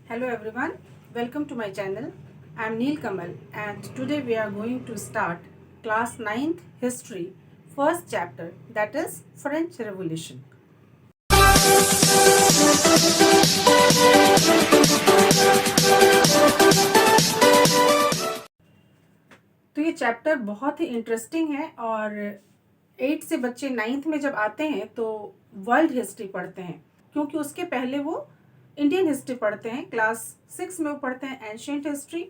Hello everyone, welcome to my channel. I am Neel Kamal and today we are going to start class 9th history first chapter, that is French Revolution. तो ये chapter बहुत ही interesting है और 8 से बच्चे 9th में जब आते हैं तो वर्ल्ड हिस्ट्री पढ़ते हैं, क्योंकि उसके पहले वो इंडियन हिस्ट्री पढ़ते हैं। क्लास 6 में वो पढ़ते हैं एंशिएंट हिस्ट्री,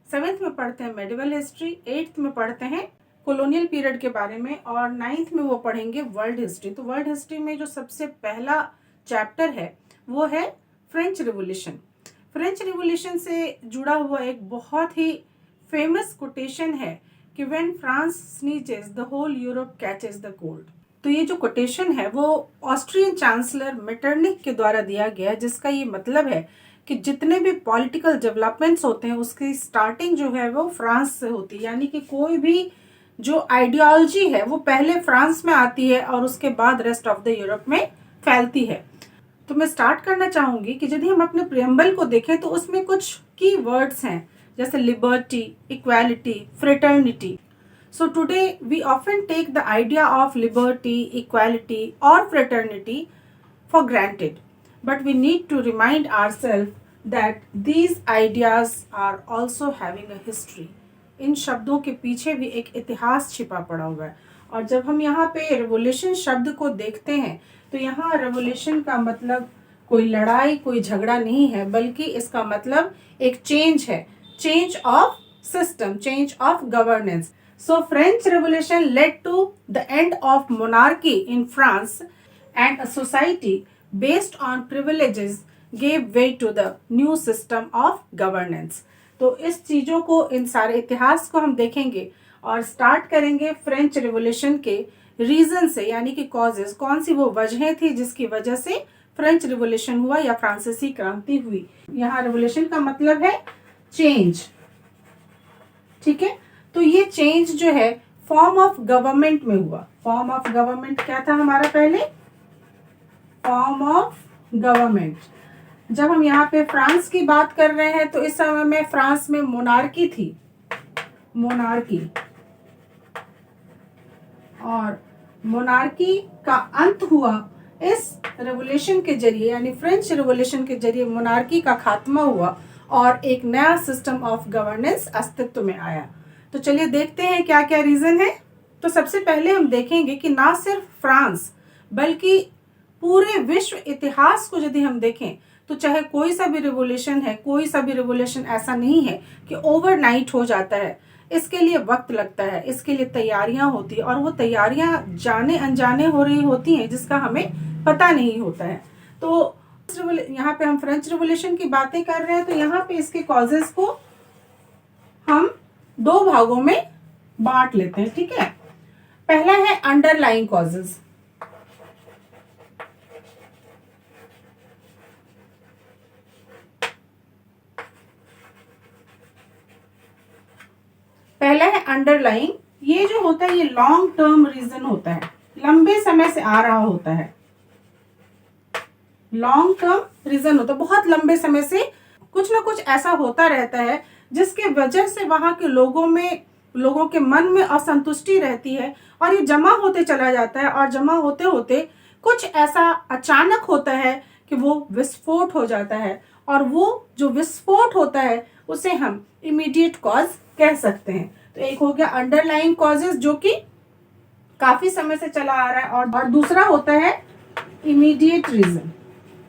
7th में पढ़ते हैं मेडिवल हिस्ट्री, 8th में पढ़ते हैं कॉलोनियल पीरियड के बारे में और 9th में वो पढ़ेंगे वर्ल्ड हिस्ट्री। तो वर्ल्ड हिस्ट्री में जो सबसे पहला चैप्टर है वो है फ्रेंच रिवॉल्यूशन। फ्रेंच रिवॉल्यूशन से जुड़ा हुआ एक बहुत ही फेमस कोटेशन है कि when France sneezes the whole Europe catches the cold. तो ये जो कोटेशन है वो ऑस्ट्रियन चांसलर मेटरनिक के द्वारा दिया गया है, जिसका ये मतलब है कि जितने भी पॉलिटिकल डेवलपमेंट्स होते हैं उसकी स्टार्टिंग जो है वो फ्रांस से होती है। यानी कि कोई भी जो आइडियोलॉजी है वो पहले फ्रांस में आती है और उसके बाद रेस्ट ऑफ द यूरोप में फैलती है। तो मैं स्टार्ट करना चाहूंगी कि यदि हम अपने प्रियम्बल को देखें तो उसमें कुछ की वर्ड्स हैं, जैसे liberty, equality, fraternity. So today we often take the idea of liberty, equality or fraternity for granted, but we need to remind ourselves that these ideas are also having a history. इन शब्दों के पीछे भी एक इतिहास छिपा पड़ा हुआ है। और जब हम यहाँ पे रेवोल्यूशन शब्द को देखते हैं तो यहाँ रेवोल्यूशन का मतलब कोई लड़ाई, कोई झगड़ा नहीं है, बल्कि इसका मतलब एक चेंज है, change of system, change of governance. So French Revolution led to the end of monarchy in France and a society based on privileges gave way to the new system of governance. तो इस चीज़ों को, इन सारे इतिहास को हम देखेंगे और स्टार्ट करेंगे फ्रेंच रिवॉल्यूशन के रीजन से, यानी कि कॉजेज, कौन सी वो वजहें थी जिसकी वजह से फ्रेंच रिवॉल्यूशन हुआ या फ्रांसीसी क्रांति हुई। यहाँ रिवॉल्यूशन का मतलब है चेंज, ठीक है। तो ये चेंज जो है फॉर्म ऑफ गवर्नमेंट में हुआ। फॉर्म ऑफ गवर्नमेंट क्या था हमारा पहले? Form of government. जब हम यहाँ पे फ्रांस की बात कर रहे हैं तो इस समय में फ्रांस में मोनार्की थी, मोनार्की, और मोनार्की का अंत हुआ इस रेवोल्यूशन के जरिए, यानी फ्रेंच रेवोल्यूशन के जरिए मोनार्की का खात्मा हुआ और एक नया सिस्टम ऑफ गवर्नेंस अस्तित्व में आया। तो चलिए देखते हैं क्या क्या रीजन है। तो सबसे पहले हम देखेंगे कि ना सिर्फ फ्रांस बल्कि पूरे विश्व इतिहास को यदि हम देखें तो चाहे कोई सा भी रिवॉल्यूशन है, कोई सा भी रिवॉल्यूशन ऐसा नहीं है कि ओवरनाइट हो जाता है। इसके लिए वक्त लगता है, इसके लिए तैयारियां होती है और वो तैयारियां जाने अनजाने हो रही होती हैं जिसका हमें पता नहीं होता है। तो यहाँ पे हम फ्रेंच रिवॉल्यूशन की बातें कर रहे हैं तो यहाँ पे इसके कॉजेस को हम दो भागों में बांट लेते हैं, ठीक है। पहला है अंडरलाइंग कॉजेस। पहला है अंडरलाइंग। ये जो होता है ये लॉन्ग टर्म रीजन होता है, लंबे समय से आ रहा होता है। लॉन्ग टर्म रीजन होता है, बहुत लंबे समय से कुछ ना कुछ ऐसा होता रहता है जिसके वजह से वहां के लोगों के मन में असंतुष्टि रहती है और ये जमा होते चला जाता है और जमा होते होते कुछ ऐसा अचानक होता है कि वो विस्फोट हो जाता है और वो जो विस्फोट होता है उसे हम इमीडिएट कॉज कह सकते हैं। तो एक हो गया अंडरलाइंग कॉजेस जो कि काफी समय से चला आ रहा है, और दूसरा होता है इमीडिएट रीजन,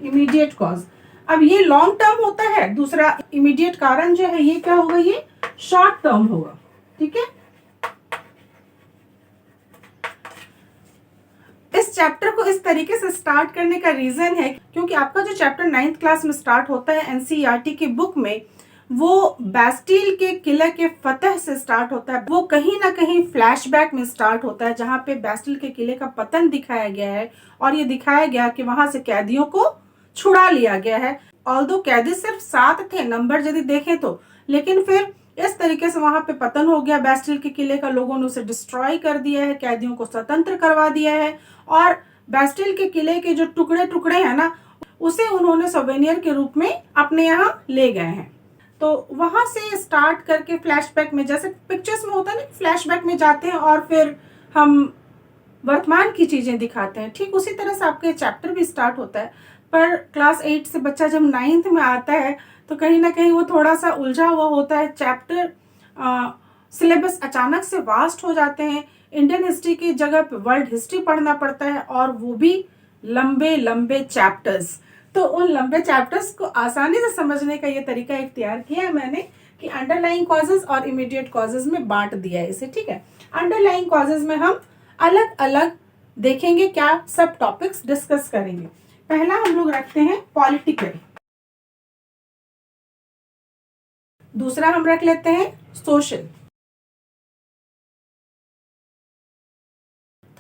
इमीडिएट कॉज। अब ये लॉन्ग टर्म होता है, दूसरा इमीडिएट कारण जो है ये क्या होगा, ये शॉर्ट टर्म होगा, ठीक है। इस चैप्टर को इस तरीके से स्टार्ट करने का रीजन है क्योंकि आपका जो चैप्टर 9th क्लास में स्टार्ट होता है एनसीईआरटी की बुक में, वो बैस्टिल के किले के फतह से स्टार्ट होता है। वो कहीं ना कहीं फ्लैशबैक में स्टार्ट होता है जहां पे बैस्टिल के किले का पतन दिखाया गया है और ये दिखाया गया कि वहां से कैदियों को छुड़ा लिया गया है। ऑल्दो कैदी सिर्फ 7 थे नंबर यदि देखें तो, लेकिन फिर इस तरीके से वहां पे पतन हो गया बैस्टिल के किले का, लोगों ने उसे डिस्ट्रॉय कर दिया है, कैदियों को स्वतंत्र करवा दिया है और बैस्टिल के किले के जो टुकड़े टुकड़े हैं ना उसे उन्होंने सोवेनियर के रूप में अपने यहाँ ले गए हैं। तो वहां से स्टार्ट करके फ्लैशबैक में, जैसे पिक्चर्स में होता है ना, फ्लैशबैक में जाते हैं और फिर हम वर्तमान की चीजें दिखाते हैं, ठीक उसी तरह से आपका चैप्टर भी स्टार्ट होता है। पर क्लास 8 से बच्चा जब 9th में आता है तो कहीं ना कहीं वो थोड़ा सा उलझा हुआ होता है। चैप्टर सिलेबस अचानक से वास्ट हो जाते हैं, इंडियन हिस्ट्री की जगह पे वर्ल्ड हिस्ट्री पढ़ना पड़ता है, और वो भी लंबे लंबे चैप्टर्स। तो उन लंबे चैप्टर्स को आसानी से समझने का ये तरीका इख्तियार किया है मैंने कि अंडरलाइंग कॉजेज और इमीडिएट कॉजेज में बांट दिया है इसे, ठीक है। अंडरलाइंग कॉजेज में हम अलग अलग देखेंगे, क्या सब टॉपिक्स डिस्कस करेंगे। पहला हम लोग रखते हैं पॉलिटिकल, दूसरा हम रख लेते हैं सोशल,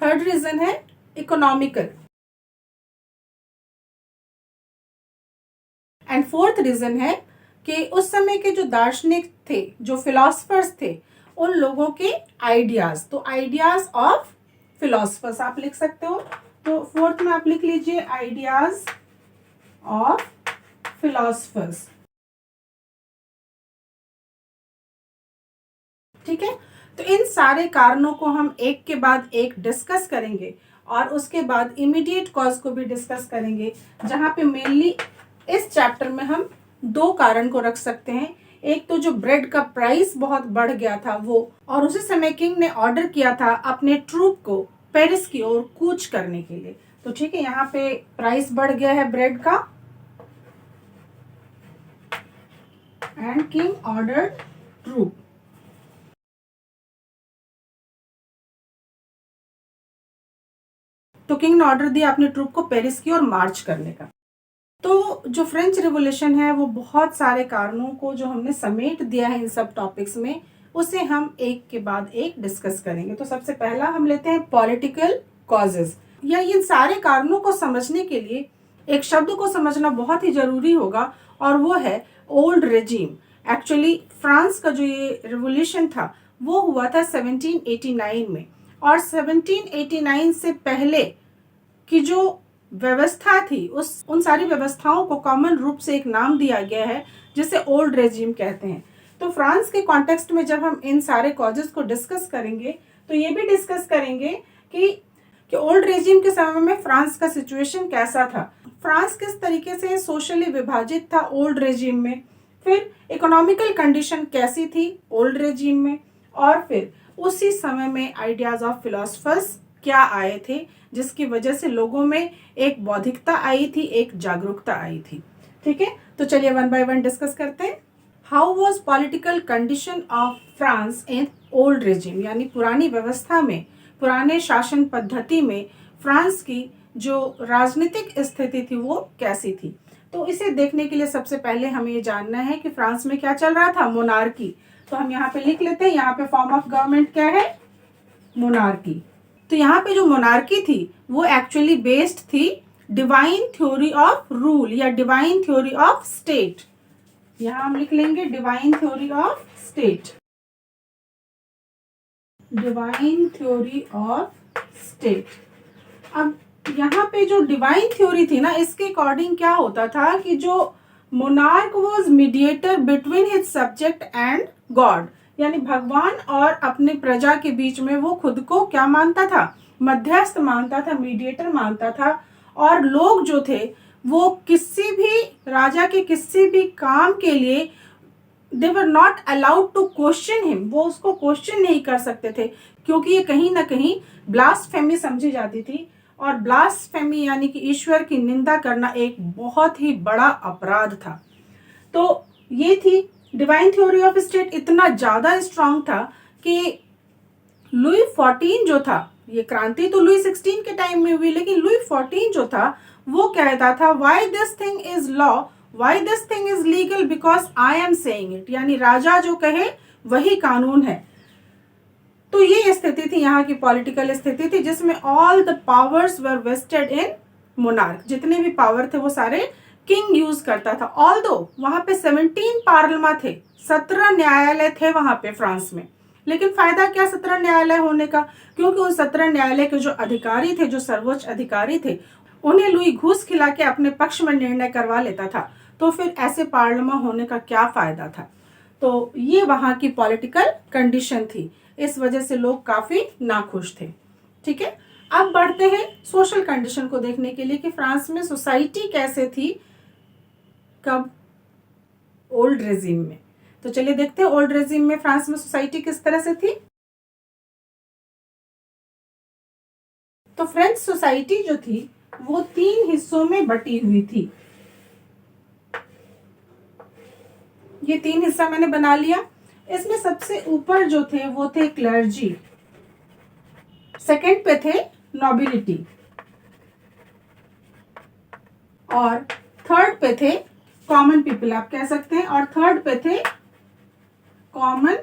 थर्ड रीजन है इकोनॉमिकल, एंड फोर्थ रीजन है कि उस समय के जो दार्शनिक थे, जो फिलोसफर्स थे, उन लोगों के आइडियाज। तो आइडियाज ऑफ फिलोसफर्स आप लिख सकते हो। तो फोर्थ में आप लिख लीजिए आइडियाज ऑफ फिलोसफर्स, ठीक है। तो इन सारे कारणों को हम एक के बाद एक डिस्कस करेंगे और उसके बाद इमीडिएट कॉज को भी डिस्कस करेंगे, जहां पे मेनली इस चैप्टर में हम दो कारण को रख सकते हैं। एक तो जो ब्रेड का प्राइस बहुत बढ़ गया था वो, और उसी समय किंग ने ऑर्डर किया था अपने ट्रूप को पेरिस की ओर कूच करने के लिए। तो ठीक है, यहाँ पे प्राइस बढ़ गया है ब्रेड का, एंड किंग ऑर्डर ट्रूप। तो किंग ने ऑर्डर दिया अपने ट्रूप को पेरिस की ओर मार्च करने का। तो जो फ्रेंच रिवॉल्यूशन है वो बहुत सारे कारणों को जो हमने समेट दिया है इन सब टॉपिक्स में, उसे हम एक के बाद एक डिस्कस करेंगे। तो सबसे पहला हम लेते हैं पॉलिटिकल कॉजेज। या इन सारे कारणों को समझने के लिए एक शब्द को समझना बहुत ही जरूरी होगा, और वो है ओल्ड रेजिम। एक्चुअली फ्रांस का जो ये रिवॉल्यूशन था वो हुआ था 1789 में, और 1789 से पहले की जो व्यवस्था थी उन सारी व्यवस्थाओं को कॉमन रूप से एक नाम दिया गया है जिसे ओल्ड रेजिम कहते हैं। तो फ्रांस के कॉन्टेक्स्ट में जब हम इन सारे कॉजेस को डिस्कस करेंगे तो ये भी डिस्कस करेंगे कि ओल्ड रेजिम के समय में फ्रांस का सिचुएशन कैसा था, फ्रांस किस तरीके से सोशली विभाजित था ओल्ड रेजिम में, फिर इकोनॉमिकल कंडीशन कैसी थी ओल्ड रेजिम में, और फिर उसी समय में आइडियाज ऑफ फिलोसफर्स क्या आए थे जिसकी वजह से लोगों में एक बौद्धिकता आई थी, एक जागरूकता आई थी। ठीक है, तो चलिए वन बाय वन डिस्कस करते हैं। How was political condition of France in old regime, यानी पुरानी व्यवस्था में, पुराने शासन पद्धति में फ्रांस की जो राजनीतिक स्थिति थी वो कैसी थी। तो इसे देखने के लिए सबसे पहले हमें ये जानना है कि फ्रांस में क्या चल रहा था, मोनार्की। तो हम यहाँ पे लिख लेते हैं, यहाँ पे फॉर्म ऑफ गवर्नमेंट क्या है, मोनार्की। तो यहाँ पे जो मोनार्की थी वो एक्चुअली बेस्ड थी डिवाइन थ्योरी ऑफ रूल या डिवाइन थ्योरी ऑफ स्टेट। यहाँ हम लिख लेंगे divine theory of state, divine theory of state. अब यहाँ पे जो डिवाइन थ्योरी थी ना, इसके अकॉर्डिंग क्या होता था कि जो monarch was mediator between his subject and God, यानी भगवान और अपने प्रजा के बीच में वो खुद को क्या मानता था, मध्यस्थ मानता था, मीडिएटर मानता था। और लोग जो थे वो किसी भी राजा के किसी भी काम के लिए they were not allowed to question him, वो उसको क्वेश्चन नहीं कर सकते थे, क्योंकि ये कहीं ना कहीं ब्लास्फेमी समझी जाती थी। और ब्लास्फेमी यानी कि ईश्वर की निंदा करना एक बहुत ही बड़ा अपराध था। तो ये थी डिवाइन थ्योरी ऑफ स्टेट। इतना ज्यादा स्ट्रांग था कि लुई 14 जो था, ये क्रांति तो लुई 16 के टाइम में हुई, लेकिन लुई 14 जो था वो कहता था why this thing is law, why this thing is legal, because I am saying it, यानी राजा जो कहे वही कानून है। तो ये स्थिति थी, यहाँ की पॉलिटिकल स्थिति थी, जिसमें all the powers were vested in monarch. जितने भी पावर थे वो सारे किंग यूज करता था। ऑल्दो वहां पे 17 पार्लियामेंट थे, 17 न्यायालय थे वहां पे फ्रांस में, लेकिन फायदा क्या 17 न्यायालय होने का, क्योंकि उन 17 न्यायालय के जो अधिकारी थे, जो सर्वोच्च अधिकारी थे, उन्हें लुई घूस खिला के अपने पक्ष में निर्णय करवा लेता था, तो फिर ऐसे पार्लियामेंट होने का क्या फायदा था। तो ये वहाँ की पॉलिटिकल कंडीशन थी, इस वजह से लोग काफ़ी नाखुश थे। ठीक है, अब बढ़ते हैं सोशल कंडीशन को देखने के लिए कि फ्रांस में सोसाइटी कैसे थी कब, ओल्ड रेजिम में। तो चलिए देखते हैं ओल्ड रेजिम में फ्रांस में सोसाइटी किस तरह से थी। तो फ्रेंच सोसाइटी जो थी वो 3 हिस्सों में बटी हुई थी। ये 3 हिस्सा मैंने बना लिया। इसमें सबसे ऊपर जो थे वो थे क्लर्जी, सेकंड पे थे नोबिलिटी, और थर्ड पे थे कॉमन पीपल, आप कह सकते हैं, और थर्ड पे थे कॉमन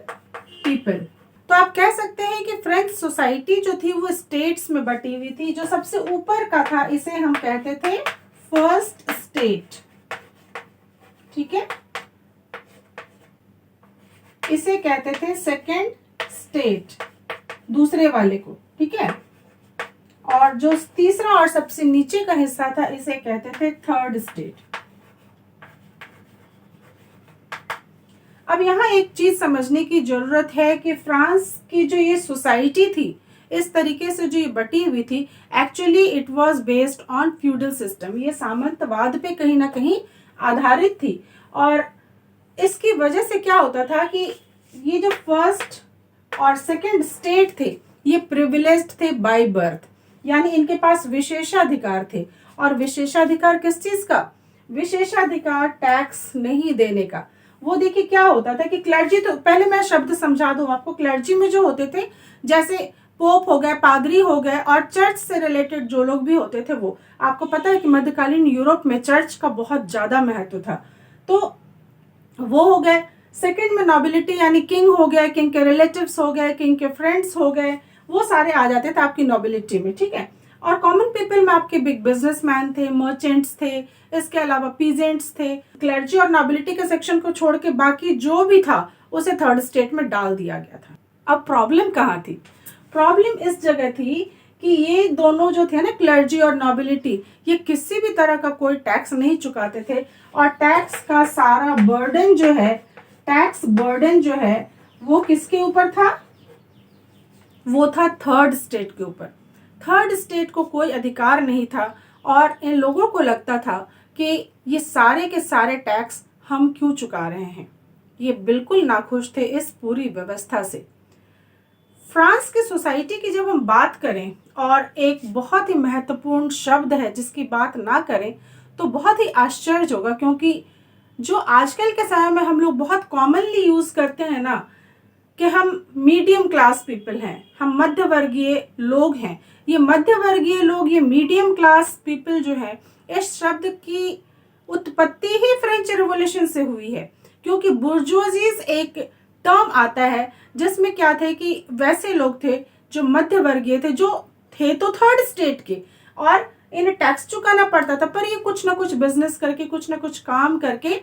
पीपल। तो आप कह सकते हैं कि फ्रेंच सोसाइटी जो थी वो स्टेट्स में बटी हुई थी। जो सबसे ऊपर का था इसे हम कहते थे फर्स्ट स्टेट। ठीक है, इसे कहते थे सेकंड स्टेट, दूसरे वाले को। ठीक है, और जो तीसरा और सबसे नीचे का हिस्सा था इसे कहते थे थर्ड स्टेट। अब यहाँ एक चीज समझने की जरूरत है कि फ्रांस की जो ये सोसाइटी थी, इस तरीके से जो ये बटी हुई थी, actually it was based on feudal system. ये सामंतवाद पे कहीं ना कहीं आधारित थी। और इसकी वजह से क्या होता था कि ये जो फर्स्ट और सेकंड स्टेट थे ये प्रिविलेज्ड थे बाय बर्थ, यानी इनके पास विशेषाधिकार थे। और विशेषाधिकार किस चीज का? विशेषाधिकार टैक्स नहीं देने का। वो देखिए क्या होता था कि क्लर्जी, तो पहले मैं शब्द समझा दूं आपको। क्लर्जी में जो होते थे, जैसे पोप हो गए, पादरी हो गए, और चर्च से रिलेटेड जो लोग भी होते थे, वो आपको पता है कि मध्यकालीन यूरोप में चर्च का बहुत ज्यादा महत्व था। तो वो हो गए। सेकंड में नोबिलिटी, यानी किंग हो गया, किंग के रिलेटिव्स हो गए, किंग के फ्रेंड्स हो गए, वो सारे आ जाते थे आपकी नोबिलिटी में। ठीक है, और कॉमन पीपल में आपके बिग बिजनेसमैन थे, मर्चेंट्स थे, इसके अलावा पीजेंट्स थे। क्लर्जी और नोबिलिटी के सेक्शन को छोड़ के बाकी जो भी था उसे थर्ड स्टेट में डाल दिया गया था। अब प्रॉब्लम कहाँ थी? प्रॉब्लम इस जगह थी कि ये दोनों जो थे ना, क्लर्जी और नोबिलिटी, ये किसी भी तरह का कोई टैक्स नहीं चुकाते थे। और टैक्स का सारा बर्डन जो है, टैक्स बर्डन जो है वो किसके ऊपर था? वो था थर्ड स्टेट के ऊपर। थर्ड स्टेट को कोई अधिकार नहीं था, और इन लोगों को लगता था कि ये सारे के सारे टैक्स हम क्यों चुका रहे हैं। ये बिल्कुल नाखुश थे इस पूरी व्यवस्था से। फ्रांस की सोसाइटी की जब हम बात करें, और एक बहुत ही महत्वपूर्ण शब्द है जिसकी बात ना करें तो बहुत ही आश्चर्य होगा, क्योंकि जो आजकल के समय में हम लोग बहुत कॉमनली यूज करते हैं ना, कि हम मीडियम क्लास पीपल हैं, हम मध्य वर्गीय लोग हैं। ये मध्य वर्गीय लोग, ये मीडियम क्लास पीपल जो है, इस शब्द की उत्पत्ति ही फ्रेंच रिवॉल्यूशन से हुई है। क्योंकि बुर्जुआजीज एक टर्म आता है जिसमें क्या थे कि वैसे लोग थे जो मध्य वर्गीय थे, जो थे तो थर्ड स्टेट के, और इन्हें टैक्स चुकाना पड़ता था, पर ये कुछ ना कुछ बिजनेस करके, कुछ ना कुछ काम करके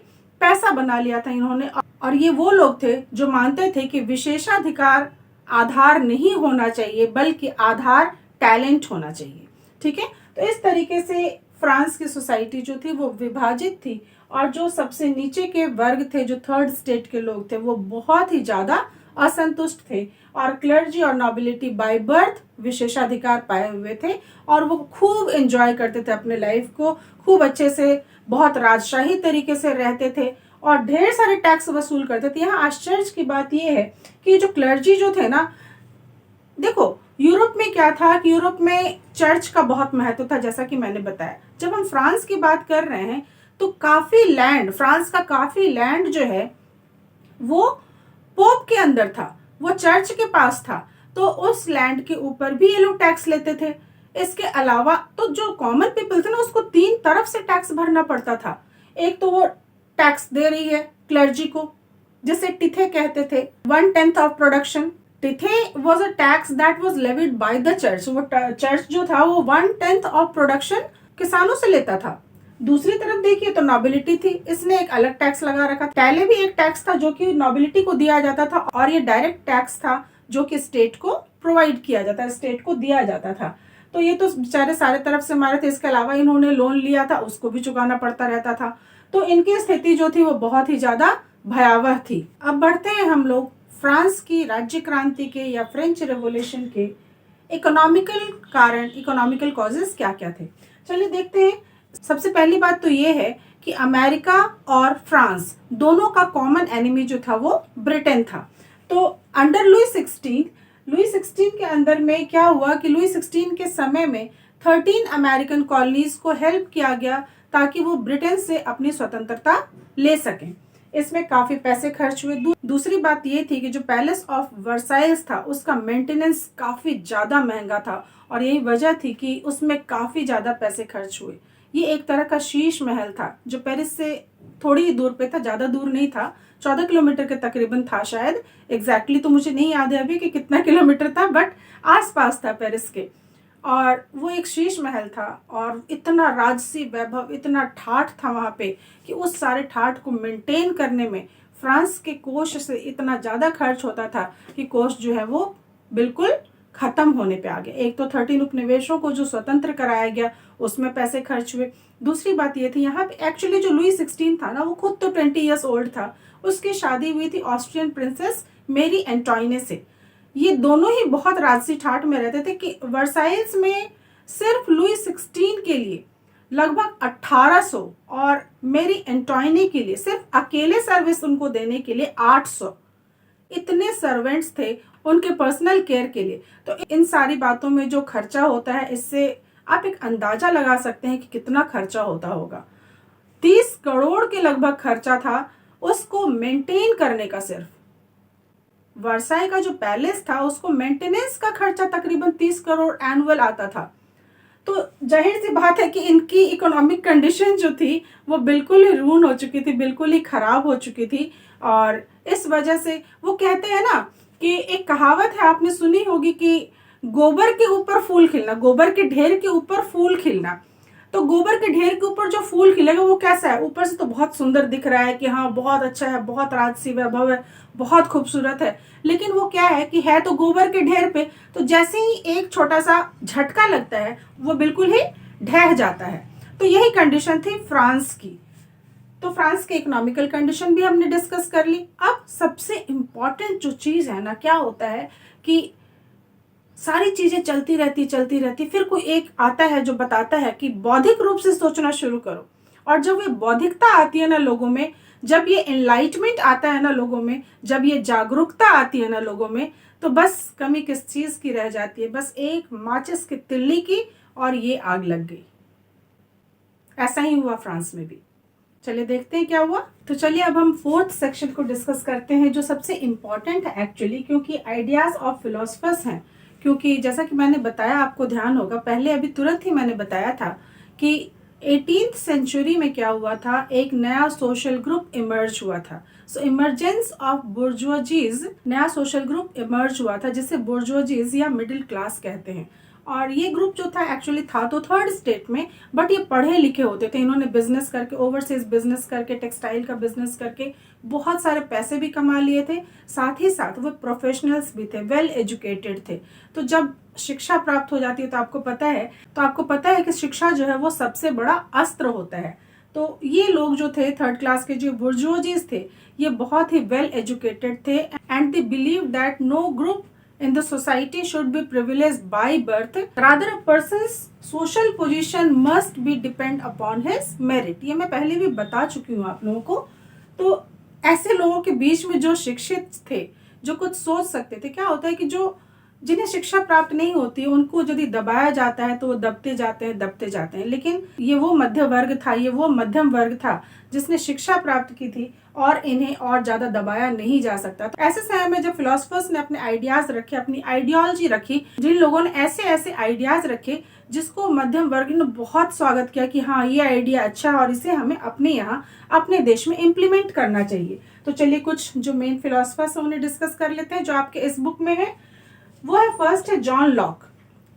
पैसा बना लिया था इन्होंने। और ये वो लोग थे जो मानते थे कि विशेषाधिकार आधार नहीं होना चाहिए, बल्कि आधार टैलेंट होना चाहिए। ठीक है, तो इस तरीके से फ्रांस की सोसाइटी जो थी वो विभाजित थी, और जो सबसे नीचे के वर्ग थे, जो थर्ड स्टेट के लोग थे, वो बहुत ही ज्यादा असंतुष्ट थे। और क्लर्जी और नोबिलिटी बाय बर्थ विशेषाधिकार पाए हुए थे, और वो खूब एंजॉय करते थे अपने लाइफ को, खूब अच्छे से, बहुत राजशाही तरीके से रहते थे, और ढेर सारे टैक्स वसूल करते थे। यहाँ आश्चर्य की बात यह है कि जो क्लर्जी जो थे ना, देखो यूरोप में क्या था कि यूरोप में चर्च का बहुत महत्व था, जैसा कि मैंने बताया। जब हम फ्रांस की बात कर रहे हैं तो काफी लैंड, फ्रांस का काफी लैंड जो है वो पोप के अंदर था, वो चर्च के पास था, तो उस लैंड के ऊपर भी ये लोग टैक्स लेते थे। इसके अलावा तो जो कॉमन पीपल थे ना, उसको 3 तरफ से टैक्स भरना पड़ता था। एक तो वो टैक्स दे रही है क्लर्जी को, जिसे टिथे कहते थे, 1/10 of production. Tithe was a tax that was levied by the church. वो चर्च जो था वो 1/10 ऑफ प्रोडक्शन किसानों से लेता था। दूसरी तरफ देखिए तो नोबिलिटी थी, इसने एक अलग टैक्स लगा रखा। पहले भी एक टैक्स था जो कि नोबिलिटी को दिया जाता था, और ये डायरेक्ट टैक्स था जो कि स्टेट को प्रोवाइड किया जाता, स्टेट को दिया जाता था। तो ये तो बेचारे सारे तरफ से मारे थे, इसके अलावा इन्होंने लोन लिया था उसको भी चुकाना पड़ता रहता था। तो इनकी स्थिति जो थी वो बहुत ही ज़्यादा भयावह थी। अब बढ़ते हैं हम लोग फ्रांस की राज्य क्रांति के या फ्रेंच रेवोल्यूशन के इकोनॉमिकल कारण, इकोनॉमिकल कॉजेज क्या क्या थे। चलिए देखते हैं। सबसे पहली बात तो ये है कि अमेरिका और फ्रांस दोनों का कॉमन एनिमी जो था वो ब्रिटेन था। तो अंडर लुई 16 के अंदर में क्या हुआ कि लुई 16 के समय में 13 अमेरिकन कॉलोनीज को हेल्प किया गया ताकि वो ब्रिटेन से अपनी स्वतंत्रता ले सकें। इसमें काफी पैसे खर्च हुए। दूसरी बात ये थी कि जो पैलेस ऑफ वर्साइल्स था उसका मेंटेनेंस काफी ज्यादा महंगा था और यही वजह थी कि उसमें काफी ज्यादा पैसे खर्च हुए। ये एक तरह का शीश महल था जो पेरिस से थोड़ी ही दूर पे था, ज्यादा दूर नहीं था, 14 किलोमीटर के तकरीबन था शायद। एग्जैक्टली तो मुझे नहीं याद है अभी कि कितना किलोमीटर था, बट आसपास था पेरिस के। और वो एक शीश महल था और इतना राजसी वैभव, इतना ठाठ था वहाँ पे कि उस सारे ठाठ को मेंटेन करने में फ्रांस के कोष से इतना ज़्यादा खर्च होता था कि कोष जो है वो बिल्कुल खत्म होने पे आ गया। एक तो 13 उपनिवेशों को जो स्वतंत्र कराया गया उसमें पैसे खर्च हुए। दूसरी बात ये थी यहाँ पे एक्चुअली जो लुई 16 था ना वो खुद तो 20 ईयर्स ओल्ड था। उसकी शादी हुई थी ऑस्ट्रियन प्रिंसेस मेरी एंटोइने से। ये दोनों ही बहुत राजसी ठाठ में रहते थे कि वर्साइल्स में सिर्फ लुई 16 के लिए लगभग 1800 और मेरी एंटोइने के लिए सिर्फ अकेले सर्विस उनको देने के लिए 800 इतने सर्वेंट्स थे उनके पर्सनल केयर के लिए। तो इन सारी बातों में जो खर्चा होता है, इससे आप एक अंदाजा लगा सकते हैं कि कितना खर्चा होता होगा। 30 करोड़ के लगभग खर्चा था उसको मेंटेन करने का। सिर्फ वर्साई का जो पैलेस था उसको मेंटेनेंस का खर्चा तकरीबन 30 करोड़ एनुअल आता था। तो जाहिर सी बात है कि इनकी इकोनॉमिक कंडीशन जो थी वो बिल्कुल ही रून हो चुकी थी, बिल्कुल ही खराब हो चुकी थी। और इस वजह से वो कहते हैं ना कि एक कहावत है, आपने सुनी होगी कि गोबर के ऊपर फूल खिलना, गोबर के ढेर के ऊपर फूल खिलना। तो गोबर के ढेर के ऊपर जो फूल खिलेगा वो कैसा है? ऊपर से तो बहुत सुंदर दिख रहा है कि हाँ बहुत अच्छा है, बहुत राजसी वैभव है, बहुत खूबसूरत है, लेकिन वो क्या है कि है तो गोबर के ढेर पे, तो जैसे ही एक छोटा सा झटका लगता है वो बिल्कुल ही ढह जाता है। तो यही कंडीशन थी फ्रांस की। तो फ्रांस के इकोनॉमिकल कंडीशन भी हमने डिस्कस कर ली। अब सबसे इम्पॉर्टेंट जो चीज़ है ना, क्या होता है कि सारी चीजें चलती रहती, फिर कोई एक आता है जो बताता है कि बौद्धिक रूप से सोचना शुरू करो। और जब ये बौद्धिकता आती है ना लोगों में, जब ये एनलाइटमेंट आता है ना लोगों में, जब ये जागरूकता आती है ना लोगों में, तो बस कमी किस चीज की रह जाती है? बस एक माचिस की तिल्ली की, और ये आग लग गई। ऐसा ही हुआ फ्रांस में भी। चलिए देखते हैं क्या हुआ। तो चलिए अब हम 4th सेक्शन को डिस्कस करते हैं जो सबसे इम्पॉर्टेंट है एक्चुअली, क्योंकि आइडियाज ऑफ फिलोसफर्स हैं। क्योंकि जैसा कि मैंने बताया, आपको ध्यान होगा पहले अभी तुरंत ही मैंने बताया था कि 18th सेंचुरी में क्या हुआ था, एक नया सोशल ग्रुप इमर्ज हुआ था। सो इमरजेंस ऑफ बुर्जुआजीज, नया सोशल ग्रुप इमर्ज हुआ था जिसे बुर्जुआजीज या मिडिल क्लास कहते हैं। और ये ग्रुप जो था एक्चुअली था तो 3rd स्टेट में, बट ये पढ़े लिखे होते थे। इन्होंने बिजनेस करके, ओवरसीज बिजनेस करके, टेक्सटाइल का बिजनेस करके बहुत सारे पैसे भी कमा लिए थे। साथ ही साथ वो प्रोफेशनल्स भी थे, वेल एजुकेटेड थे। तो जब शिक्षा प्राप्त हो जाती है तो आपको पता है कि शिक्षा जो है वो सबसे बड़ा अस्त्र होता है। तो ये लोग जो थे 3rd क्लास के जो बुर्जुआजीज थे, ये बहुत ही वेल एजुकेटेड थे and they believe that no group in the society should be privileged by birth, rather a person's social position must be depend upon his merit। ये मैं पहले भी बता चुकी हूँ आप लोगों को। तो ऐसे लोगों के बीच में जो शिक्षित थे, जो कुछ सोच सकते थे, क्या होता है कि जो जिन्हें शिक्षा प्राप्त नहीं होती उनको यदि दबाया जाता है तो वो दबते जाते हैं। लेकिन ये वो मध्य वर्ग था, ये वो मध्यम वर्ग था जिसने शिक्षा प्राप्त की थी और इन्हें और ज्यादा दबाया नहीं जा सकता। तो ऐसे समय में जब फिलोसफर्स ने अपने आइडियाज रखे, अपनी आइडियोलॉजी रखी, जिन लोगों ने ऐसे ऐसे आइडियाज रखे जिसको मध्यम वर्ग ने बहुत स्वागत किया कि हाँ ये आइडिया अच्छा है और इसे हमें अपने यहाँ अपने देश में इम्प्लीमेंट करना चाहिए। तो चलिए कुछ जो मेन फिलोसफर्स हैं उन्हें डिस्कस कर लेते हैं जो आपके इस बुक में है। वो है, फर्स्ट है जॉन लॉक।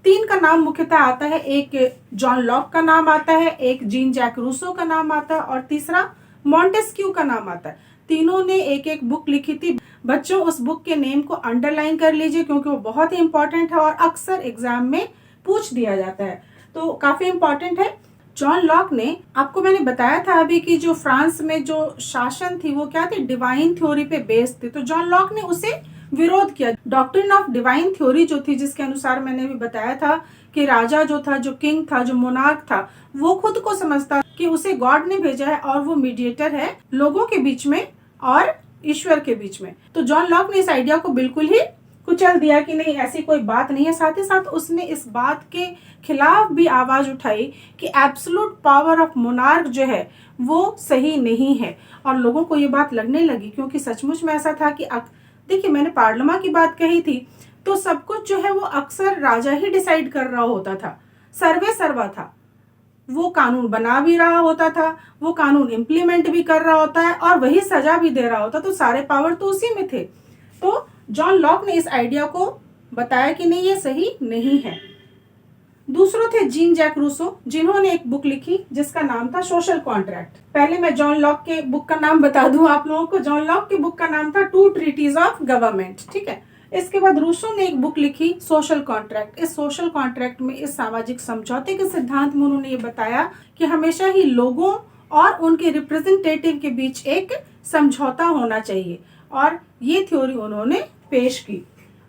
3 का नाम मुख्यतः आता है, एक जॉन लॉक का नाम आता है, एक जीन जैक रूसो का नाम आता है और तीसरा मॉन्टेस्क्यू का नाम आता है। तीनों ने एक एक बुक लिखी थी। बच्चों उस बुक के नेम को अंडरलाइन कर लीजिए क्योंकि वो बहुत ही इंपॉर्टेंट है और अक्सर एग्जाम में पूछ दिया जाता है, तो काफ़ी इम्पॉर्टेंट है। जॉन लॉक ने, आपको मैंने बताया था अभी कि जो फ्रांस में जो शासन थी वो क्या थी, डिवाइन थ्योरी पे बेस्ड थी, तो जॉन लॉक ने उसे विरोध किया। डॉक्ट्रिन ऑफ डिवाइन थ्योरी जो थी, जिसके अनुसार मैंने भी बताया था कि राजा जो था, जो किंग था, जो मोनार्क था, वो खुद को समझता कि उसे गॉड ने भेजा है और वो मीडिएटर है लोगों के बीच में और ईश्वर के बीच में। तो जॉन लॉक ने इस आइडिया को बिल्कुल ही कुचल दिया कि नहीं, ऐसी कोई बात नहीं है। साथ ही साथ उसने इस बात के खिलाफ भी आवाज उठाई कि एब्सोल्यूट पावर ऑफ मोनार्क जो है वो सही नहीं है, और लोगों को ये बात लगने लगी, क्योंकि सचमुच में ऐसा था कि देखिए, मैंने पार्लियामेंट की बात कही थी, तो सब कुछ जो है वो अक्सर राजा ही डिसाइड कर रहा होता था, सर्वे सर्वा था, वो कानून बना भी रहा होता था, वो कानून इम्प्लीमेंट भी कर रहा होता है और वही सजा भी दे रहा होता, तो सारे पावर तो उसी में थे। तो जॉन लॉक ने इस आइडिया को बताया कि नहीं, ये सही नहीं है। दूसरों थे जीन जैक रूसो, जिन्होंने एक बुक लिखी जिसका नाम था सोशल कॉन्ट्रैक्ट। पहले मैं जॉन लॉक के बुक का नाम बता दूं आप लोगों को। जॉन लॉक की बुक का नाम था टू ट्रीटीज ऑफ गवर्नमेंट, ठीक है। इसके बाद रूसो ने एक बुक लिखी सोशल कॉन्ट्रैक्ट। इस सोशल कॉन्ट्रैक्ट में, इस सामाजिक समझौते के सिद्धांत में उन्होंने ये बताया कि हमेशा ही लोगों और उनके रिप्रेजेंटेटिव के बीच एक समझौता होना चाहिए, और ये थ्योरी उन्होंने पेश की।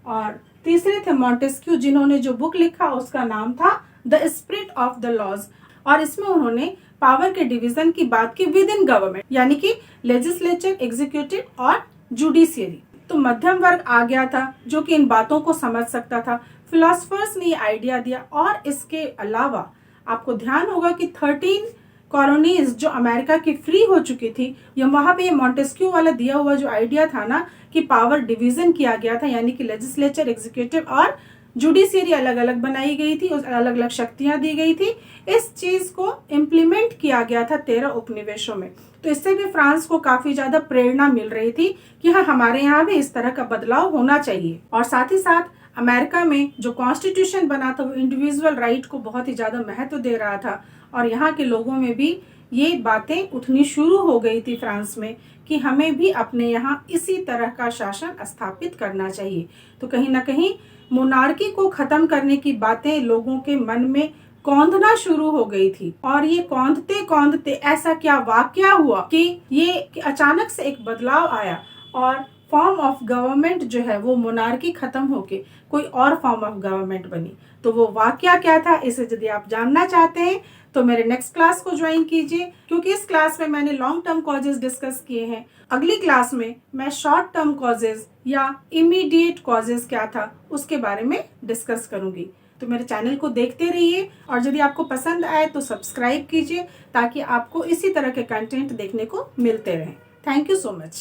और तीसरे थे मॉन्टेस्क्यू, जिन्होंने जो बुक लिखा उसका नाम था the spirit of the laws, और इसमें उन्होंने पावर के डिवीजन की बात की विद इन गवर्नमेंट, यानी कि लेजिस्लेचर, एग्जीक्यूटिव और जुडिशियरी। तो मध्यम वर्ग आ गया था जो कि इन बातों को समझ सकता था। फिलोसफर्स ने ये आइडिया दिया, और इसके अलावा आपको ध्यान होगा कि 13 कॉलोनीज जो अमेरिका की फ्री हो चुकी थी, ये वहां पे मॉन्टेस्क्यू वाला दिया हुआ जो आइडिया था ना कि पावर डिवीजन किया गया था, यानी कि लेजिस्लेचर, एग्जीक्यूटिव और जुडिशियरी अलग अलग बनाई गई थी, अलग अलग शक्तियां दी गई थी। इस चीज को इम्प्लीमेंट किया गया था 13 उपनिवेशों में। तो इससे भी फ्रांस को काफी ज्यादा प्रेरणा मिल रही थी कि हाँ, हमारे यहाँ भी इस तरह का बदलाव होना चाहिए। और साथ ही साथ अमेरिका में जो कॉन्स्टिट्यूशन बना था वो इंडिविजुअल राइट को बहुत ही ज्यादा महत्व दे रहा था, और यहाँ के लोगों में भी ये बातें उठनी शुरू हो गई थी फ्रांस में कि हमें भी अपने यहाँ इसी तरह का शासन स्थापित करना चाहिए। तो कहीं ना कहीं मोनार्की को खत्म करने की बातें लोगों के मन में कौंधना शुरू हो गई थी, और ये कौंधते कौंधते ऐसा क्या वाकया हुआ कि अचानक से एक बदलाव आया, और फॉर्म ऑफ गवर्नमेंट जो है वो मोनार्की खत्म होके कोई और फॉर्म ऑफ गवर्नमेंट बनी। तो वो वाकया क्या था, इसे यदि आप जानना चाहते हैं तो मेरे नेक्स्ट क्लास को ज्वाइन कीजिए, क्योंकि इस क्लास में मैंने लॉन्ग टर्म कॉजेज डिस्कस किए हैं। अगली क्लास में मैं शॉर्ट टर्म कॉजेज या इमीडिएट कॉजेज क्या था उसके बारे में डिस्कस करूंगी। तो मेरे चैनल को देखते रहिए, और यदि आपको पसंद आए तो सब्सक्राइब कीजिए, ताकि आपको इसी तरह के कंटेंट देखने को मिलते रहें। Thank you so much.